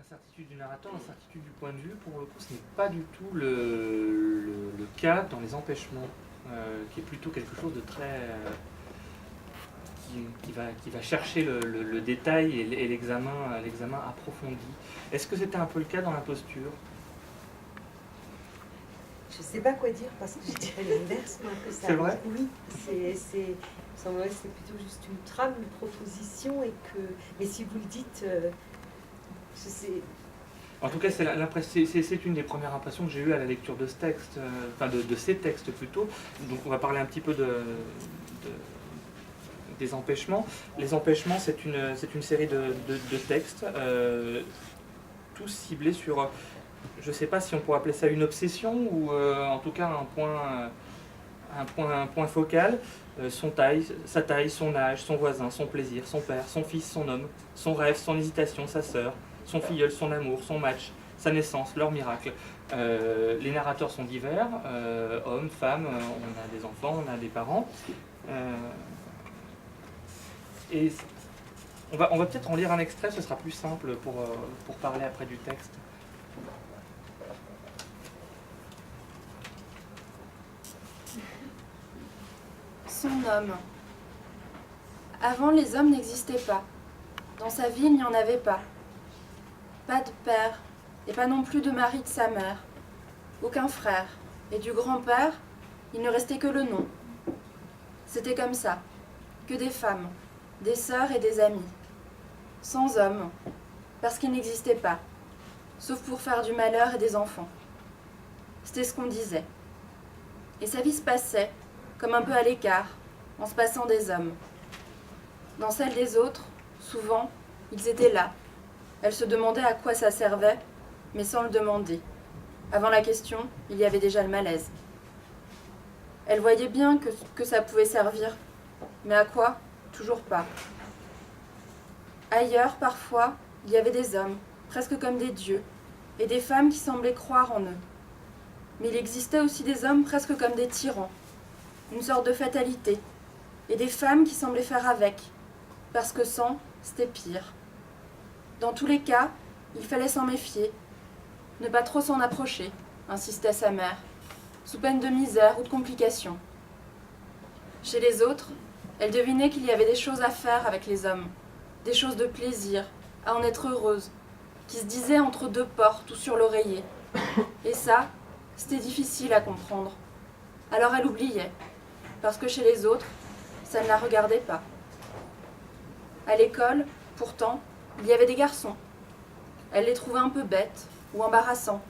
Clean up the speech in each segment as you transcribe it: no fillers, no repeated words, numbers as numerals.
L'incertitude du narrateur, l'incertitude du point de vue, pour le coup, ce n'est pas du tout le cas dans les empêchements, qui est plutôt quelque chose de très... qui va chercher le détail et l'examen approfondi. Est-ce que c'était un peu le cas dans l'imposture? Je ne sais pas quoi dire parce que je dirais l'inverse. C'est vrai? Oui, c'est plutôt juste une trame, une proposition. Mais si vous le dites, je sais. En tout cas, c'est une des premières impressions que j'ai eues à la lecture de ce texte, de ces textes plutôt. Donc on va parler un petit peu des empêchements. Les empêchements, c'est une série de textes, tous ciblés sur, je ne sais pas si on pourrait appeler ça une obsession, ou en tout cas un point focal, sa taille, son âge, son voisin, son plaisir, son père, son fils, son homme, son rêve, son hésitation, sa sœur, son filleul, son amour, son match, sa naissance, leur miracle. Les narrateurs sont divers, hommes, femmes, on a des enfants, on a des parents. Et on va peut-être en lire un extrait, ce sera plus simple pour parler après du texte. Son homme. Avant, les hommes n'existaient pas. Dans sa vie, il n'y en avait pas. Pas de père, et pas non plus de mari de sa mère. Aucun frère. Et du grand-père, il ne restait que le nom. C'était comme ça. Que des femmes, des sœurs et des amis. Sans hommes, parce qu'ils n'existaient pas. Sauf pour faire du malheur et des enfants. C'était ce qu'on disait. Et sa vie se passait, comme un peu à l'écart, en se passant des hommes. Dans celle des autres, souvent, ils étaient là. Elle se demandait à quoi ça servait, mais sans le demander. Avant la question, il y avait déjà le malaise. Elle voyait bien que ça pouvait servir, mais à quoi? Toujours pas. Ailleurs, parfois, il y avait des hommes, presque comme des dieux, et des femmes qui semblaient croire en eux. Mais il existait aussi des hommes presque comme des tyrans, une sorte de fatalité, et des femmes qui semblaient faire avec, parce que sans, c'était pire. Dans tous les cas, il fallait s'en méfier, ne pas trop s'en approcher, insistait sa mère, sous peine de misère ou de complications. Chez les autres, elle devinait qu'il y avait des choses à faire avec les hommes, des choses de plaisir, à en être heureuse, qui se disaient entre deux portes ou sur l'oreiller. Et ça, c'était difficile à comprendre. Alors elle oubliait, parce que chez les autres, ça ne la regardait pas. À l'école, pourtant, il y avait des garçons. Elle les trouvait un peu bêtes ou embarrassants.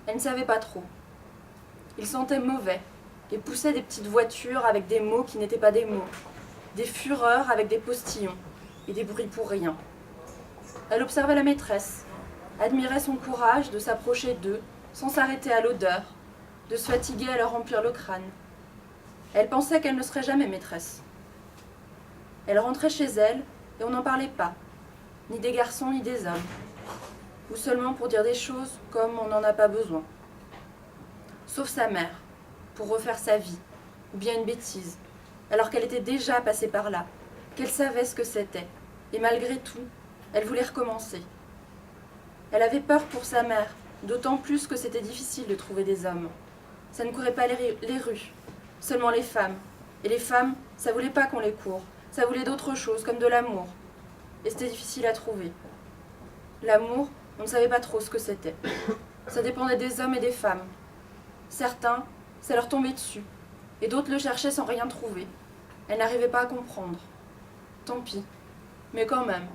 Elle ne savait pas trop. Ils sentaient mauvais et poussaient des petites voitures avec des mots qui n'étaient pas des mots, des fureurs avec des postillons et des bruits pour rien. Elle observait la maîtresse, admirait son courage de s'approcher d'eux sans s'arrêter à l'odeur, de se fatiguer à leur remplir le crâne. Elle pensait qu'elle ne serait jamais maîtresse. Elle rentrait chez elle et on n'en parlait pas, ni des garçons ni des hommes, ou seulement pour dire des choses comme on n'en a pas besoin. Sauf sa mère, pour refaire sa vie, ou bien une bêtise, alors qu'elle était déjà passée par là, qu'elle savait ce que c'était, et malgré tout, elle voulait recommencer. Elle avait peur pour sa mère, d'autant plus que c'était difficile de trouver des hommes. Ça ne courait pas les rues, seulement les femmes. Et les femmes, ça voulait pas qu'on les court, ça voulait d'autres choses, comme de l'amour. Et c'était difficile à trouver. L'amour, on ne savait pas trop ce que c'était. Ça dépendait des hommes et des femmes. Certains, ça leur tombait dessus, et d'autres le cherchaient sans rien trouver. Elle n'arrivait pas à comprendre. Tant pis. Mais quand même,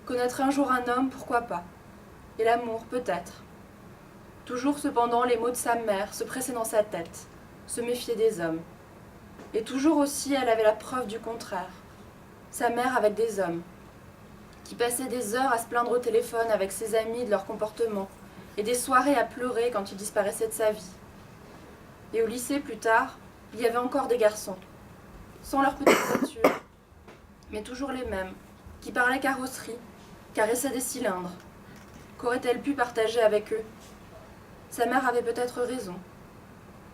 connaître un jour un homme, pourquoi pas? Et l'amour, peut-être. Toujours cependant, les mots de sa mère se pressaient dans sa tête, se méfier des hommes. Et toujours aussi, elle avait la preuve du contraire. Sa mère avec des hommes, qui passaient des heures à se plaindre au téléphone avec ses amis de leur comportement, et des soirées à pleurer quand ils disparaissaient de sa vie. Et au lycée, plus tard, il y avait encore des garçons, sans leur petite voiture, mais toujours les mêmes, qui parlaient carrosserie, caressaient des cylindres. Qu'aurait-elle pu partager avec eux? Sa mère avait peut-être raison.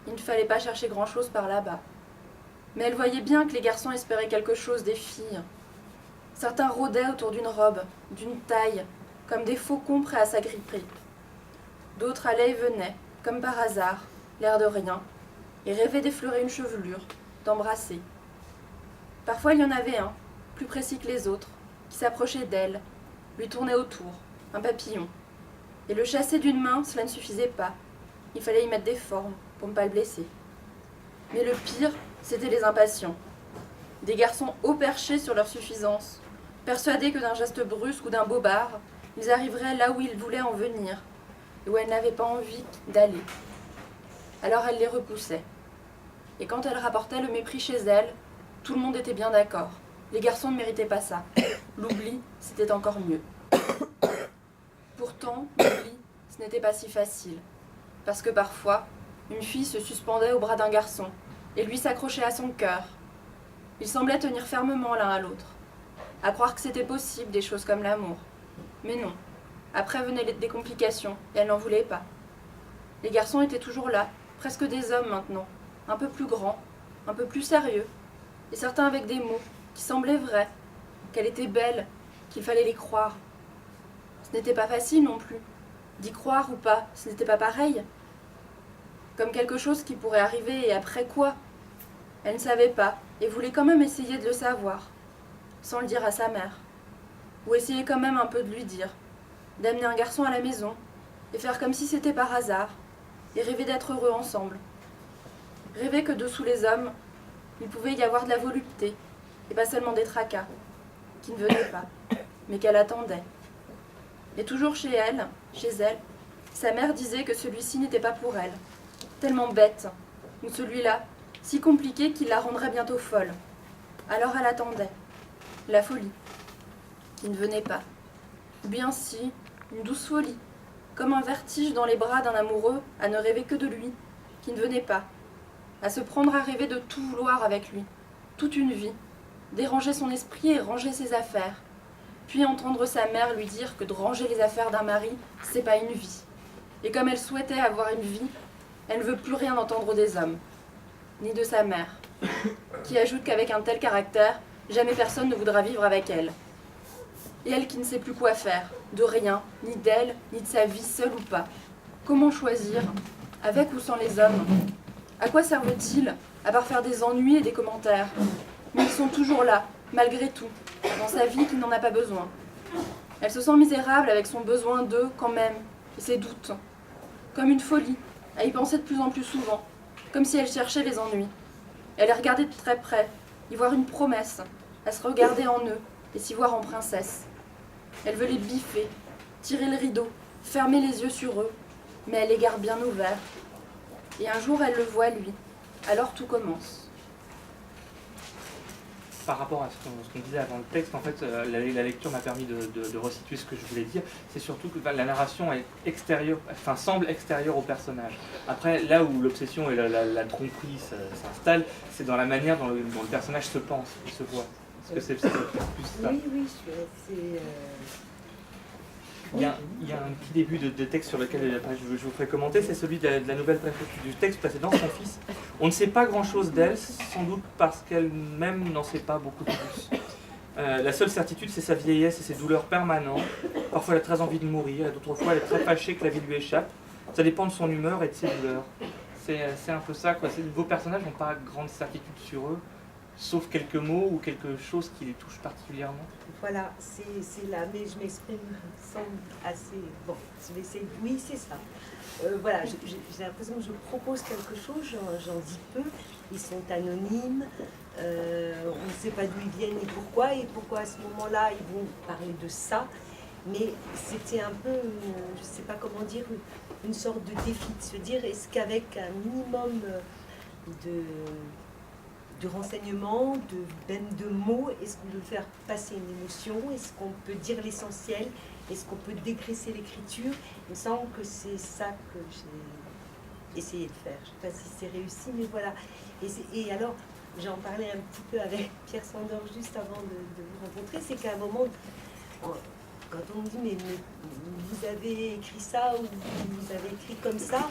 Il ne fallait pas chercher grand-chose par là-bas. Mais elle voyait bien que les garçons espéraient quelque chose des filles. Certains rôdaient autour d'une robe, d'une taille, comme des faucons prêts à s'agripper. D'autres allaient et venaient, comme par hasard, l'air de rien, et rêvaient d'effleurer une chevelure, d'embrasser. Parfois il y en avait un, plus précis que les autres, qui s'approchait d'elle, lui tournait autour, un papillon. Et le chasser d'une main, cela ne suffisait pas. Il fallait y mettre des formes pour ne pas le blesser. Mais le pire, c'étaient les impatients. Des garçons haut perchés sur leur suffisance, persuadés que d'un geste brusque ou d'un bobard, ils arriveraient là où ils voulaient en venir, et où elles n'avaient pas envie d'aller. Alors elle les repoussait. Et quand elle rapportait le mépris chez elle, tout le monde était bien d'accord. Les garçons ne méritaient pas ça. L'oubli, c'était encore mieux. Pourtant, l'oubli, ce n'était pas si facile. Parce que parfois, une fille se suspendait au bras d'un garçon, et lui s'accrochait à son cœur. Ils semblaient tenir fermement l'un à l'autre, à croire que c'était possible des choses comme l'amour. Mais non. Après venaient des complications, et elle n'en voulait pas. Les garçons étaient toujours là, presque des hommes maintenant, un peu plus grands, un peu plus sérieux, et certains avec des mots qui semblaient vrais, qu'elle était belle, qu'il fallait les croire. Ce n'était pas facile non plus. D'y croire ou pas, ce n'était pas pareil. Comme quelque chose qui pourrait arriver et après quoi? Elle ne savait pas, et voulait quand même essayer de le savoir, sans le dire à sa mère. Ou essayer quand même un peu de lui dire, d'amener un garçon à la maison, et faire comme si c'était par hasard, et rêver d'être heureux ensemble. Rêver que dessous les hommes, il pouvait y avoir de la volupté, et pas seulement des tracas, qui ne venaient pas, mais qu'elle attendait. Et toujours chez elle, sa mère disait que celui-ci n'était pas pour elle, tellement bête, ou celui-là, si compliqué qu'il la rendrait bientôt folle. Alors elle attendait, la folie, qui ne venait pas. Ou bien si, une douce folie, comme un vertige dans les bras d'un amoureux à ne rêver que de lui, qui ne venait pas, à se prendre à rêver de tout vouloir avec lui, toute une vie, déranger son esprit et ranger ses affaires, puis entendre sa mère lui dire que de ranger les affaires d'un mari, c'est pas une vie. Et comme elle souhaitait avoir une vie, elle ne veut plus rien entendre des hommes, ni de sa mère, qui ajoute qu'avec un tel caractère, jamais personne ne voudra vivre avec elle. Et elle qui ne sait plus quoi faire, de rien, ni d'elle, ni de sa vie, seule ou pas. Comment choisir, avec ou sans les hommes? À quoi servent-ils, à part faire des ennuis et des commentaires? Mais ils sont toujours là, malgré tout, dans sa vie qui n'en a pas besoin. Elle se sent misérable avec son besoin d'eux quand même, et ses doutes. Comme une folie, à y penser de plus en plus souvent, comme si elle cherchait les ennuis. Elle les regardait de très près, y voir une promesse, à se regarder en eux et s'y voir en princesse. Elle veut les biffer, tirer le rideau, fermer les yeux sur eux, mais elle les garde bien ouverts. Et un jour elle le voit lui, alors tout commence. Par rapport à ce qu'on disait avant le texte, en fait, la lecture m'a permis de resituer ce que je voulais dire. C'est surtout que la narration est extérieure, enfin, semble extérieure au personnage. Après, là où l'obsession et la tromperie s'installent, c'est dans la manière dont le personnage se pense, il se voit. Est-ce que c'est plus ça? Oui, c'est... Il y a un petit début de texte sur lequel je vous ferai commenter, c'est celui de la nouvelle préfecture du texte précédent, son fils. On ne sait pas grand-chose d'elle, sans doute parce qu'elle-même n'en sait pas beaucoup plus. La seule certitude, c'est sa vieillesse et ses douleurs permanentes. Parfois, elle a très envie de mourir, et d'autres fois, elle est très fâchée que la vie lui échappe. Ça dépend de son humeur et de ses douleurs. C'est un peu ça, quoi. Vos personnages n'ont pas grande certitude sur eux, sauf quelques mots ou quelque chose qui les touche particulièrement. Voilà, c'est là, mais je m'exprime semble assez... Bon, je vais essayer... Oui, c'est ça. Voilà, j'ai l'impression que je propose quelque chose, j'en dis peu. Ils sont anonymes, on ne sait pas d'où ils viennent et pourquoi à ce moment-là, ils vont parler de ça. Mais c'était un peu, je ne sais pas comment dire, une sorte de défi de se dire, est-ce qu'avec un minimum de renseignements, de mots, est-ce qu'on peut faire passer une émotion? Est-ce qu'on peut dire l'essentiel? Est-ce qu'on peut dégraisser l'écriture? Il me semble que c'est ça que j'ai essayé de faire. Je ne sais pas si c'est réussi, mais voilà. Et alors, j'en parlais un petit peu avec Pierre Sandor juste avant de vous rencontrer, c'est qu'à un moment, quand on me dit mais vous avez écrit ça ou vous avez écrit comme ça,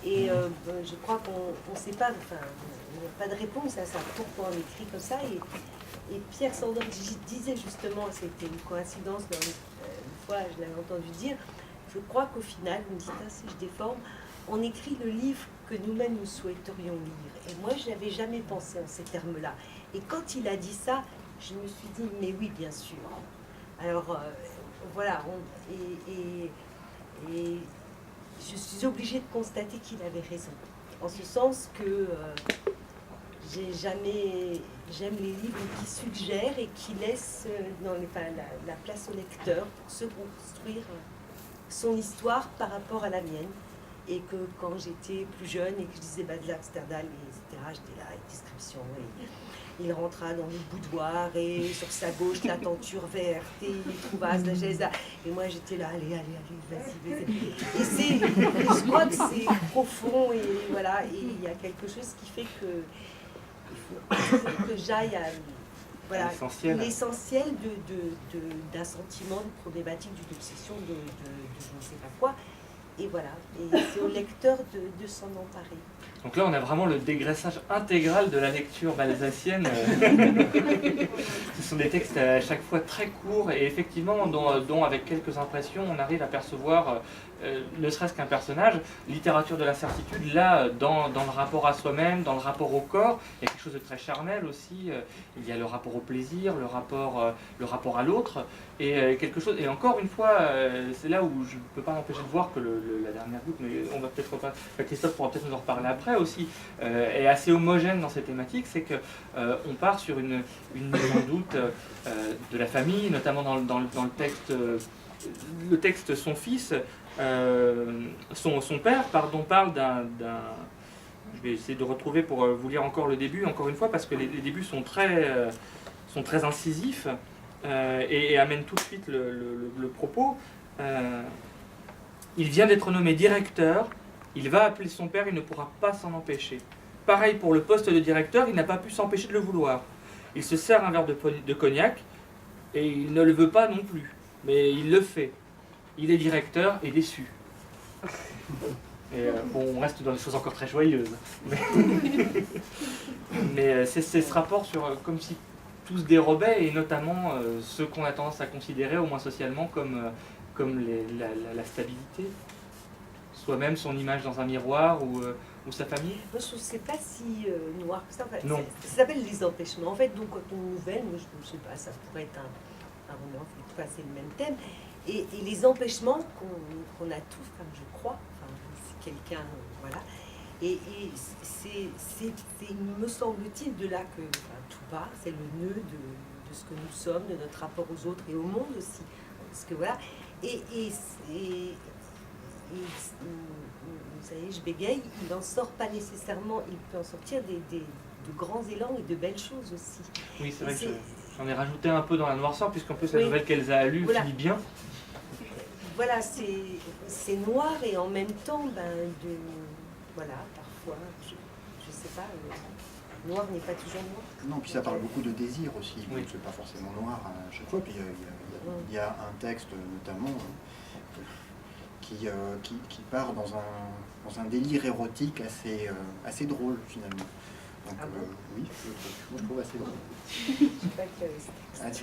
et je crois qu'on ne sait pas, enfin, il n'y a pas de réponse à ça, pourquoi on écrit comme ça. Et Pierre Sandor disait justement, c'était une coïncidence dans le fois je l'avais entendu dire, je crois qu'au final, vous me dites si je déforme, on écrit le livre que nous-mêmes nous souhaiterions lire. Et moi, je n'avais jamais pensé en ces termes-là. Et quand il a dit ça, je me suis dit, mais oui, bien sûr. Alors, voilà, et je suis obligée de constater qu'il avait raison. En ce sens que j'aime les livres qui suggèrent et qui laissent la place au lecteur pour se construire son histoire par rapport à la mienne. Et que quand j'étais plus jeune et que je disais de l'Amsterdam, etc., j'étais là avec description. Et il rentra dans le boudoir et sur sa gauche la tenture verte et il trouva la chaise. Et moi j'étais là, allez, vas-y. Et je crois que c'est profond et voilà. Et il y a quelque chose qui fait que il faut que j'aille à voilà, l'essentiel d'un sentiment, d'une problématique, d'une obsession, de je ne sais pas quoi. Et voilà, et c'est au lecteur de s'en emparer. Donc là, on a vraiment le dégraissage intégral de la lecture balsacienne. Ce sont des textes à chaque fois très courts et effectivement, dont avec quelques impressions, on arrive à percevoir, ne serait-ce qu'un personnage. Littérature de la certitude, là, dans le rapport à soi-même, dans le rapport au corps, il y a quelque chose de très charnel aussi. Il y a le rapport au plaisir, le rapport à l'autre, et quelque chose. Et encore une fois, c'est là où je ne peux pas m'empêcher de voir que la dernière goutte, mais on va peut-être pas. Christophe pourra peut-être nous en reparler après aussi, est assez homogène dans ces thématiques, c'est que on part sur une sans doute de la famille, notamment dans le texte. Le texte, son fils, son père, parle d'un. Je vais essayer de retrouver pour vous lire encore le début, encore une fois, parce que les débuts sont très incisifs et amènent tout de suite le propos. Il vient d'être nommé directeur, il va appeler son père, il ne pourra pas s'en empêcher. Pareil pour le poste de directeur, il n'a pas pu s'empêcher de le vouloir. Il se sert un verre de cognac et il ne le veut pas non plus, mais il le fait. Il est directeur et déçu. Et bon, on reste dans des choses encore très joyeuses. Mais c'est ce rapport sur comme si tout se dérobait, et notamment ceux qu'on a tendance à considérer, au moins socialement, comme la stabilité. Soi-même, son image dans un miroir ou sa famille. Moi, je ne sais pas si noir que ça. Non. Ça s'appelle les empêchements. En fait, donc, quand une nouvelle, moi, je ne sais pas, ça pourrait être un roman, en tout cas, c'est le même thème. Et les empêchements qu'on a tous, comme je crois, enfin, si quelqu'un, voilà. Et c'est, me semble-t-il, de là que tout part, c'est le nœud de ce que nous sommes, de notre rapport aux autres et au monde aussi. Parce que voilà. Et vous savez, je bégaye, il n'en sort pas nécessairement, il peut en sortir de grands élans et de belles choses aussi. Oui, c'est vrai que j'en ai rajouté un peu dans la noirceur, puisqu'en plus la nouvelle qu'Elsa a lue finit bien. Voilà, c'est noir et en même temps, voilà, parfois, je sais pas, noir n'est pas toujours noir. Non, puis ça parle beaucoup de désir aussi, oui. Donc c'est pas forcément noir à chaque fois. Puis il y a un texte notamment qui part dans un délire érotique assez drôle finalement. Donc oui, je trouve assez drôle. Je sais pas quel est ce texte.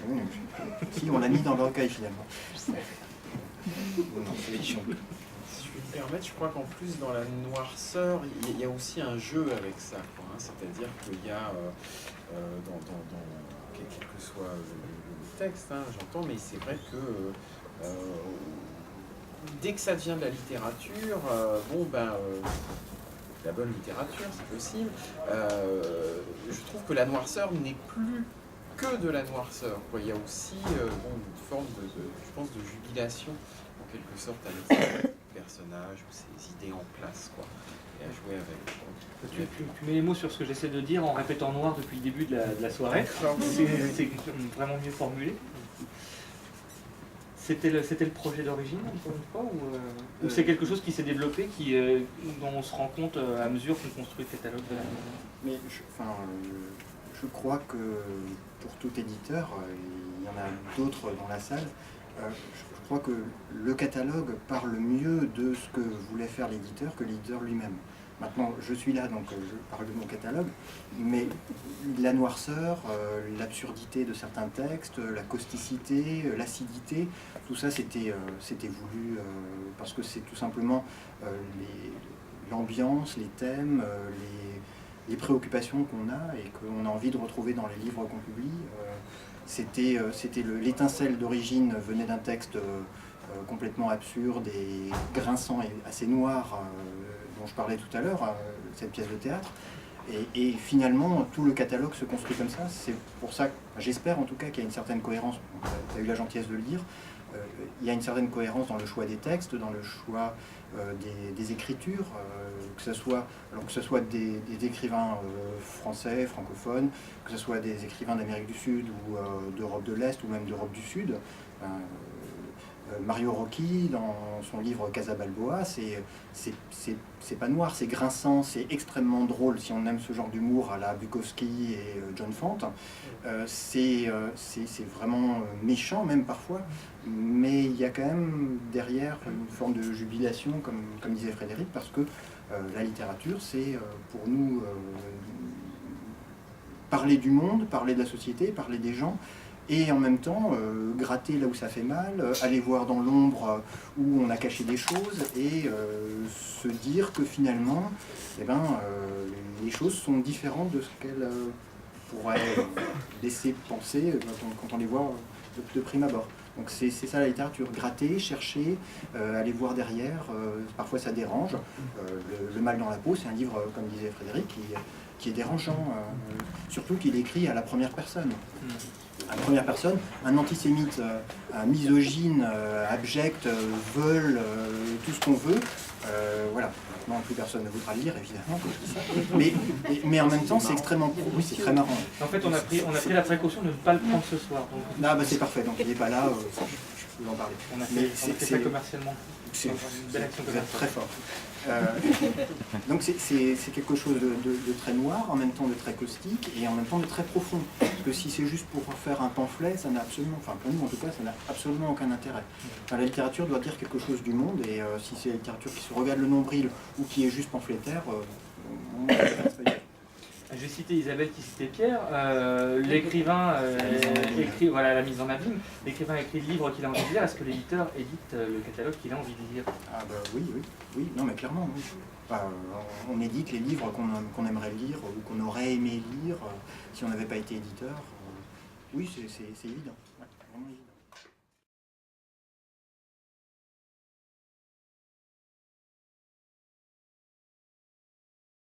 Si, on l'a mis dans le recueil finalement. Non, si je puis me permettre, je crois qu'en plus dans la noirceur, il y a aussi un jeu avec ça, quoi, hein. C'est-à-dire qu'il y a dans quel que soit le texte, hein, j'entends, mais c'est vrai que dès que ça devient de la littérature, la bonne littérature, c'est possible, je trouve que la noirceur n'est plus que de la noirceur, quoi. Il y a aussi une forme je pense, de jubilation, en quelque sorte, avec ces personnages ou ces idées en place, quoi, et à jouer avec. Tu mets les mots sur ce que j'essaie de dire en répétant noir depuis le début de la soirée. C'est vraiment mieux formulé. C'était le projet d'origine, encore une fois, ou c'est quelque chose qui s'est développé, dont on se rend compte à mesure qu'on construit le catalogue de la maison? Mais je crois que pour tout éditeur, il y en a d'autres dans la salle, je crois que le catalogue parle mieux de ce que voulait faire l'éditeur que l'éditeur lui-même. Maintenant, je suis là, donc je parle de mon catalogue, mais la noirceur, l'absurdité de certains textes, la causticité, l'acidité, tout ça c'était voulu parce que c'est tout simplement l'ambiance, les thèmes, les préoccupations qu'on a et qu'on a envie de retrouver dans les livres qu'on publie. L'étincelle d'origine venait d'un texte complètement absurde et grinçant et assez noir dont je parlais tout à l'heure, cette pièce de théâtre. Et finalement, tout le catalogue se construit comme ça. C'est pour ça que j'espère en tout cas qu'il y a une certaine cohérence. Tu as eu la gentillesse de le lire. Il y a une certaine cohérence dans le choix des textes, dans le choix des écritures, que ce soit des écrivains français, francophones, que ce soit des écrivains d'Amérique du Sud ou d'Europe de l'Est ou même d'Europe du Sud. Mario Rocchi, dans son livre Casa Balboa, c'est pas noir, c'est grinçant, c'est extrêmement drôle si on aime ce genre d'humour à la Bukowski et John Fante. C'est vraiment méchant même parfois, mais il y a quand même derrière une forme de jubilation, comme disait Frédéric, parce que la littérature, c'est pour nous parler du monde, parler de la société, parler des gens, et en même temps gratter là où ça fait mal, aller voir dans l'ombre où on a caché des choses et se dire que finalement les choses sont différentes de ce qu'elles pourraient laisser penser quand on les voit de prime abord. Donc c'est ça la littérature, gratter, chercher, aller voir derrière, parfois ça dérange. Le mal dans la peau, c'est un livre, comme disait Frédéric, qui est dérangeant, surtout qu'il écrit à la première personne. À la première personne, un antisémite, un misogyne, abject, veule, tout ce qu'on veut. Voilà, maintenant plus personne ne voudra lire évidemment, mais en même temps c'est extrêmement... Oui, c'est très marrant. En fait on a pris la précaution de ne pas le prendre ce soir. Donc... Ah bah c'est parfait, donc il n'est pas là, je peux en parler. On a fait ça commercialement. C'est très fort. Donc c'est quelque chose de très noir, en même temps de très caustique et en même temps de très profond. Parce que si c'est juste pour faire un pamphlet, ça n'a absolument, enfin pour nous en tout cas, ça n'a absolument aucun intérêt. Enfin, la littérature doit dire quelque chose du monde et si c'est la littérature qui se regarde le nombril ou qui est juste pamphlétaire, on ne s'intéresse pas du tout. Je vais citer Isabelle qui citait Pierre. L'écrivain écrit, voilà, la mise en abîme. L'écrivain écrit le livre qu'il a envie de lire. Est-ce que l'éditeur édite le catalogue qu'il a envie de lire? Ah bah oui, non mais clairement, oui. Enfin, on édite les livres qu'on aimerait lire ou qu'on aurait aimé lire si on n'avait pas été éditeur. Oui, c'est évident, ouais, vraiment évident.